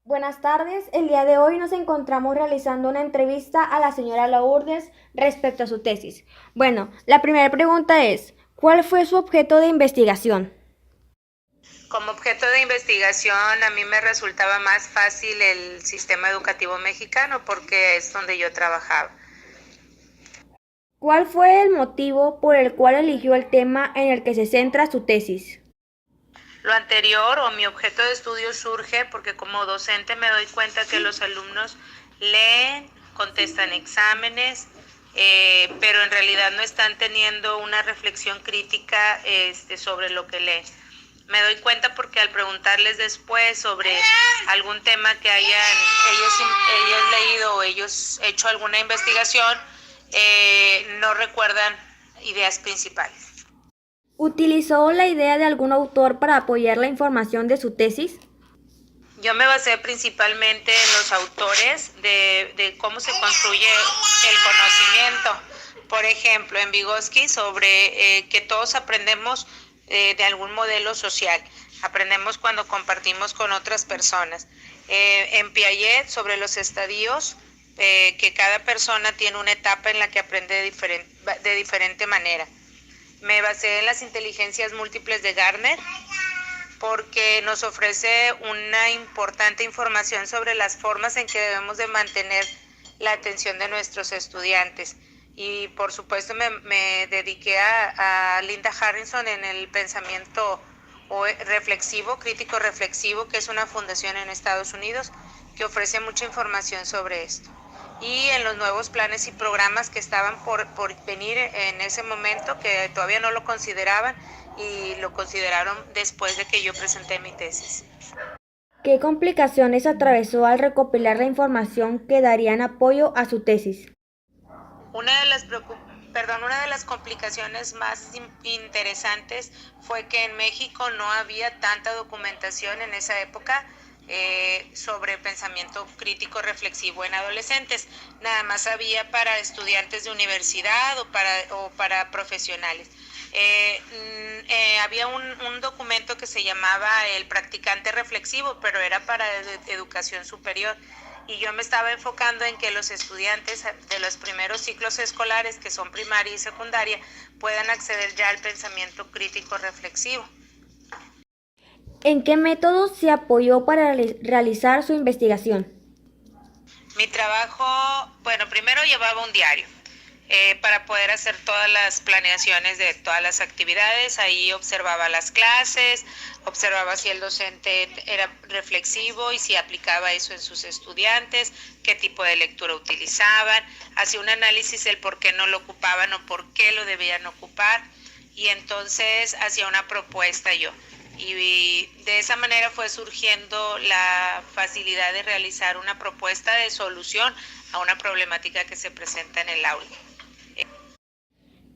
Buenas tardes, el día de hoy nos encontramos realizando una entrevista a la señora Lourdes respecto a su tesis. Bueno, la primera pregunta es, ¿cuál fue su objeto de investigación? Como objeto de investigación, a mí me resultaba más fácil el sistema educativo mexicano porque es donde yo trabajaba. ¿Cuál fue el motivo por el cual eligió el tema en el que se centra su tesis? Lo anterior o mi objeto de estudio surge porque como docente me doy cuenta que los alumnos leen, contestan exámenes, pero en realidad no están teniendo una reflexión crítica sobre lo que leen. Me doy cuenta porque al preguntarles después sobre algún tema que hayan ellos leído o ellos hecho alguna investigación, no recuerdan ideas principales. ¿Utilizó la idea de algún autor para apoyar la información de su tesis? Yo me basé principalmente en los autores de cómo se construye el conocimiento. Por ejemplo, en Vygotsky sobre que todos aprendemos de algún modelo social. Aprendemos cuando compartimos con otras personas. En Piaget sobre los estadios, que cada persona tiene una etapa en la que aprende de diferente manera. Me basé en las inteligencias múltiples de Gardner porque nos ofrece una importante información sobre las formas en que debemos de mantener la atención de nuestros estudiantes. Y por supuesto me dediqué a Linda Harrison en el pensamiento reflexivo, crítico reflexivo, que es una fundación en Estados Unidos que ofrece mucha información sobre esto. Y en los nuevos planes y programas que estaban por venir en ese momento, que todavía no lo consideraban y lo consideraron después de que yo presenté mi tesis. ¿Qué complicaciones atravesó al recopilar la información que darían apoyo a su tesis? Una de las una de las complicaciones más interesantes fue que en México no había tanta documentación en esa época sobre pensamiento crítico reflexivo en adolescentes. Nada más había para estudiantes de universidad o para profesionales. Había un documento que se llamaba el practicante reflexivo, pero era para educación superior. Y yo me estaba enfocando en que los estudiantes de los primeros ciclos escolares, que son primaria y secundaria, puedan acceder ya al pensamiento crítico reflexivo. ¿En qué métodos se apoyó para realizar su investigación? Mi trabajo, bueno, primero llevaba un diario para poder hacer todas las planeaciones de todas las actividades. Ahí observaba las clases, observaba si el docente era reflexivo y si aplicaba eso en sus estudiantes, qué tipo de lectura utilizaban, hacía un análisis del por qué no lo ocupaban o por qué lo debían ocupar, y entonces hacía una propuesta yo. Y de esa manera fue surgiendo la facilidad de realizar una propuesta de solución a una problemática que se presenta en el aula.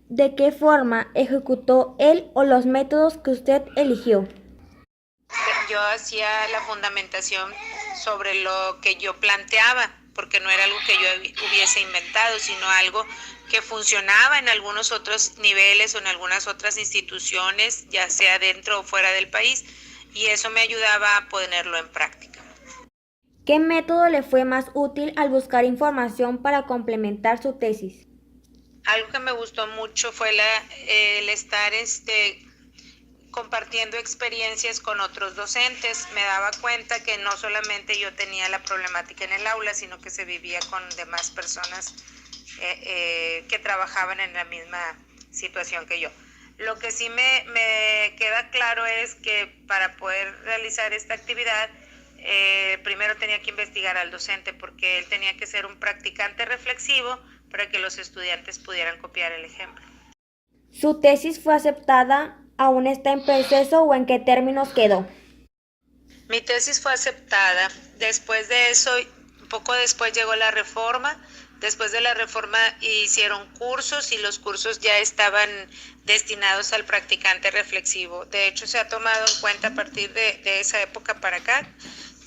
¿De qué forma ejecutó él o los métodos que usted eligió? Yo hacía la fundamentación sobre lo que yo planteaba, porque no era algo que yo hubiese inventado, sino algo que funcionaba en algunos otros niveles o en algunas otras instituciones, ya sea dentro o fuera del país, y eso me ayudaba a ponerlo en práctica. ¿Qué método le fue más útil al buscar información para complementar su tesis? Algo que me gustó mucho fue el estar compartiendo experiencias con otros docentes. Me daba cuenta que no solamente yo tenía la problemática en el aula, sino que se vivía con demás personas que trabajaban en la misma situación que yo. Lo que sí me queda claro es que para poder realizar esta actividad, primero tenía que investigar al docente, porque él tenía que ser un practicante reflexivo para que los estudiantes pudieran copiar el ejemplo. ¿Su tesis fue aceptada? ¿Aún está en proceso o en qué términos quedó? Mi tesis fue aceptada. Después de eso, poco después llegó la reforma. Después de la reforma hicieron cursos y los cursos ya estaban destinados al practicante reflexivo. De hecho, se ha tomado en cuenta a partir de esa época para acá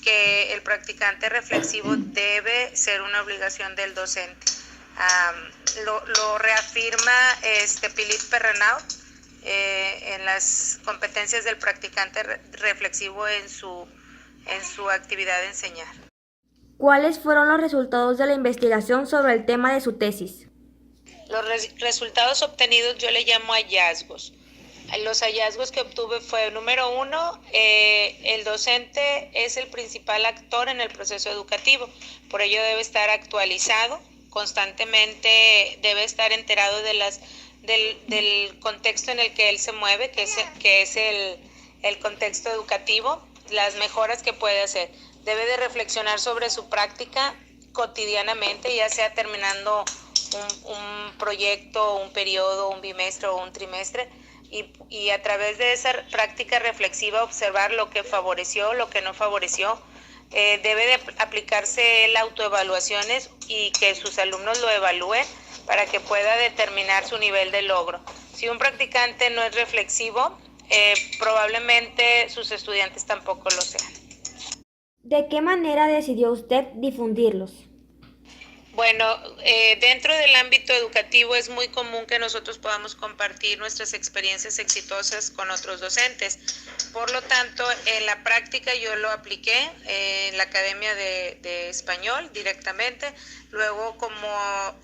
que el practicante reflexivo debe ser una obligación del docente. Lo reafirma Philippe Perrenau en las competencias del practicante reflexivo en su actividad de enseñar. ¿Cuáles fueron los resultados de la investigación sobre el tema de su tesis? Los resultados obtenidos yo le llamo hallazgos. Los hallazgos que obtuve fue, número uno, el docente es el principal actor en el proceso educativo, por ello debe estar actualizado, constantemente debe estar enterado del contexto en el que él se mueve, que es el contexto educativo, las mejoras que puede hacer. Debe de reflexionar sobre su práctica cotidianamente, ya sea terminando un proyecto, un periodo, un bimestre o un trimestre, y a través de esa práctica reflexiva observar lo que favoreció, lo que no favoreció. Debe de aplicarse la autoevaluaciones y que sus alumnos lo evalúen para que pueda determinar su nivel de logro. Si un practicante no es reflexivo, probablemente sus estudiantes tampoco lo sean. ¿De qué manera decidió usted difundirlos? Bueno, dentro del ámbito educativo es muy común que nosotros podamos compartir nuestras experiencias exitosas con otros docentes. Por lo tanto, en la práctica yo lo apliqué en la Academia de Español directamente, luego como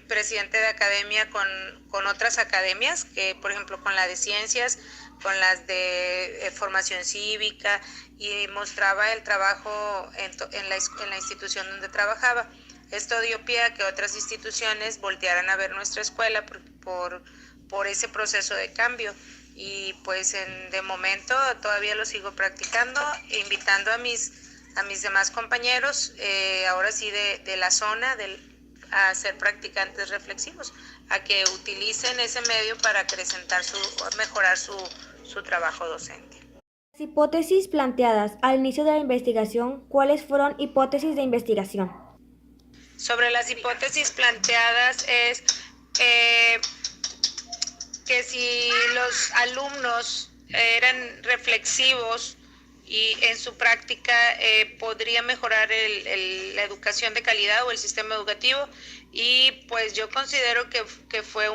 presidente de academia con otras academias, que por ejemplo con la de ciencias, con las de formación cívica, y mostraba el trabajo en la institución donde trabajaba. Esto dio pie a que otras instituciones voltearan a ver nuestra escuela por ese proceso de cambio, y pues de momento todavía lo sigo practicando, invitando a mis demás compañeros, ahora sí de la zona, a ser practicantes reflexivos, a que utilicen ese medio para mejorar su trabajo docente. Las hipótesis planteadas al inicio de la investigación, ¿cuáles fueron hipótesis de investigación? Sobre las hipótesis planteadas es que si los alumnos eran reflexivos y en su práctica podría mejorar la educación de calidad o el sistema educativo, y pues yo considero que fue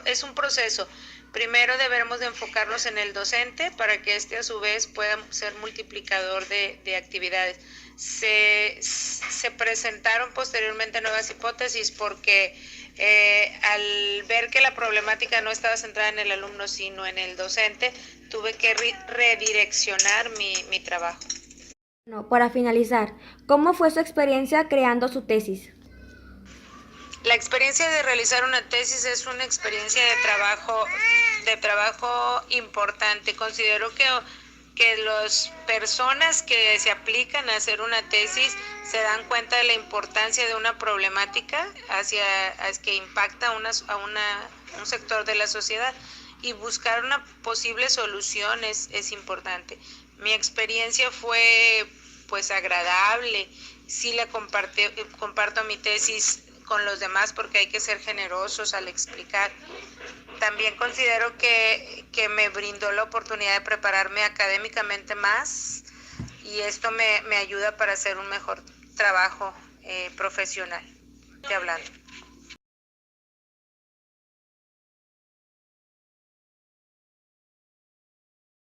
es un proceso. Primero debemos de enfocarnos en el docente para que éste a su vez pueda ser multiplicador de actividades. Se presentaron posteriormente nuevas hipótesis porque al ver que la problemática no estaba centrada en el alumno sino en el docente, tuve que redireccionar mi trabajo. Bueno, para finalizar, ¿cómo fue su experiencia creando su tesis? La experiencia de realizar una tesis es una experiencia de trabajo importante. Considero que las personas que se aplican a hacer una tesis se dan cuenta de la importancia de una problemática que impacta a un sector de la sociedad, y buscar una posible solución es importante. Mi experiencia fue pues agradable. Sí comparto mi tesis con los demás porque hay que ser generosos al explicar. También considero que me brindó la oportunidad de prepararme académicamente más, y esto me ayuda para hacer un mejor trabajo profesional. Hablando.